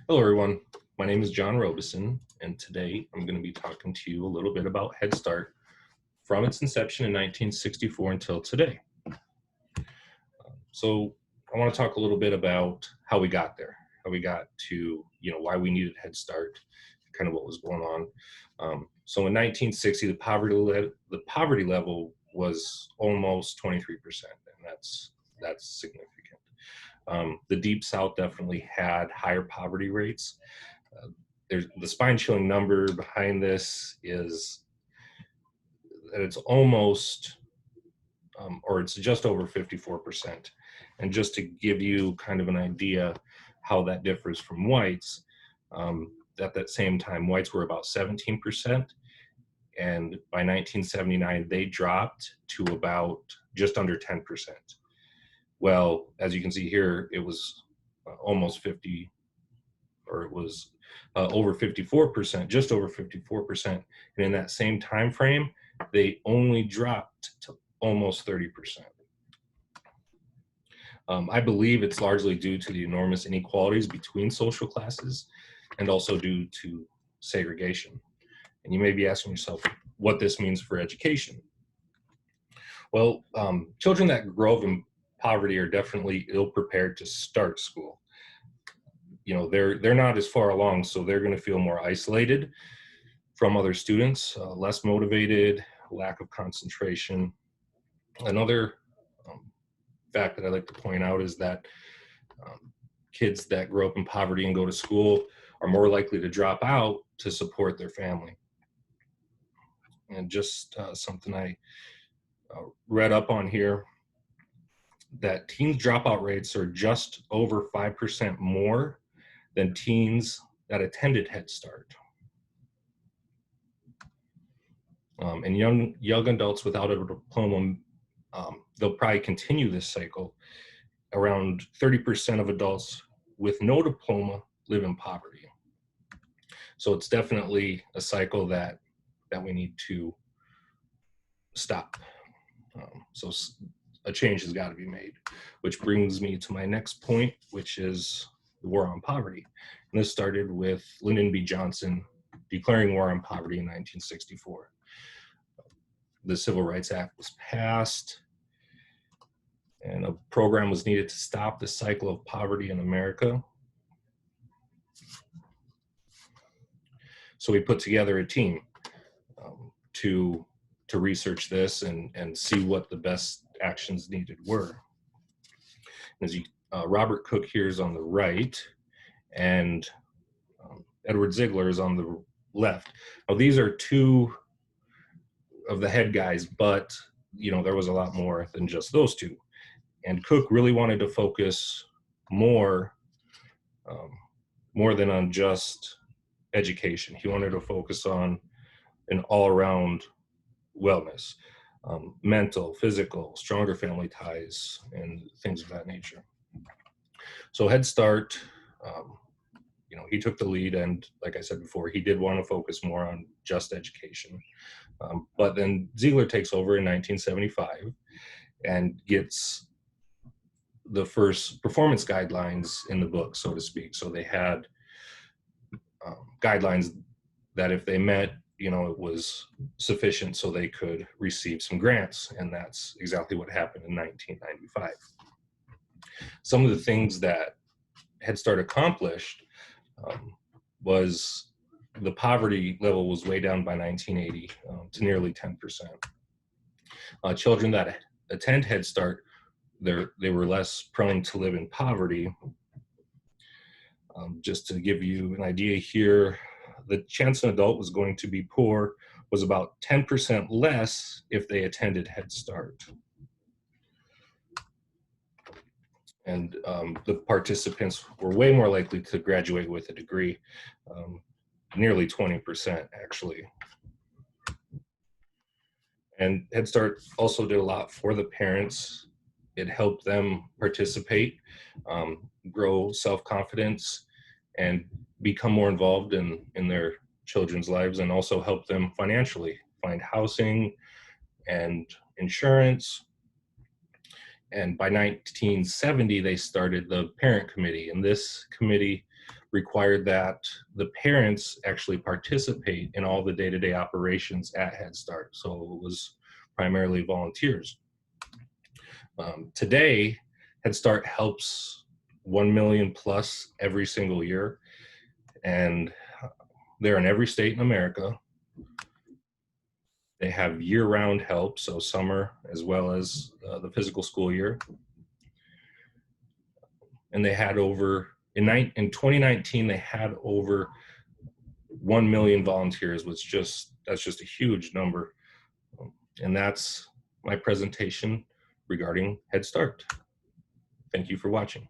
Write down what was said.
Hello, everyone. My name is John Robeson, and today I'm going to be talking to you a little bit about Head Start from its inception in 1964 until today. So I want to talk a little bit about how we got there, how we got to, why we needed Head Start, kind of what was going on. So in 1960, the poverty level was almost 23%, and that's significant. The Deep South definitely had higher poverty rates. Uh, there's the spine-chilling number behind this is that it's almost, or it's just over 54%. And just to give you kind of an idea how that differs from whites, at that same time, whites were about 17%. And by 1979, they dropped to about just under 10%. Well, as you can see here, it was almost 50, or it was over 54%, just over 54%. And in that same time frame, they only dropped to almost 30%. I believe it's largely due to the enormous inequalities between social classes and also due to segregation. And you may be asking yourself what this means for education. Well, children that grow up in poverty are definitely ill prepared to start school. They're not as far along, so they're going to feel more isolated from other students, less motivated, lack of concentration. Another fact that I like to point out is that kids that grow up in poverty and go to school are more likely to drop out to support their family. And just something I read up on here, that teens dropout rates are just over 5% more than teens that attended Head Start. And young adults without a diploma, they'll probably continue this cycle. Around 30% of adults with no diploma live in poverty. So it's definitely a cycle that we need to stop. So a change has got to be made, which brings me to my next point, which is the war on poverty. And this started with Lyndon B. Johnson declaring war on poverty in 1964. The Civil Rights Act was passed, and a program was needed to stop the cycle of poverty in America. So we put together a team to research this and see what the best actions needed were. As Robert Cook here is on the right, and Edward Ziegler is on the left. Now, these are two of the head guys, but there was a lot more than just those two. And Cook really wanted to focus more than on just education. He wanted to focus on an all-around wellness, mental, physical, stronger family ties, and things of that nature. So Head Start, he took the lead, and like I said before, he did want to focus more on just education. But then Ziegler takes over in 1975 and gets the first performance guidelines in the book, so to speak. So they had guidelines that if they met, it was sufficient so they could receive some grants. And that's exactly what happened in 1995. Some of the things that Head Start accomplished was the poverty level was way down by 1980 to nearly 10%. Children that attend Head Start, they were less prone to live in poverty. Just to give you an idea here, the chance an adult was going to be poor was about 10% less if they attended Head Start. And the participants were way more likely to graduate with a degree, nearly 20% actually. And Head Start also did a lot for the parents. It helped them participate, grow self-confidence, and become more involved in their children's lives, and also help them financially find housing and insurance. And by 1970, they started the Parent Committee, and this committee required that the parents actually participate in all the day-to-day operations at Head Start. So it was primarily volunteers. Today, Head Start helps 1 million plus every single year, and they're in every state in America. They have year-round help, so summer as well as the physical school year. And they had over, in 2019, they had over 1 million volunteers, which that's just a huge number. And that's my presentation regarding Head Start. Thank you for watching.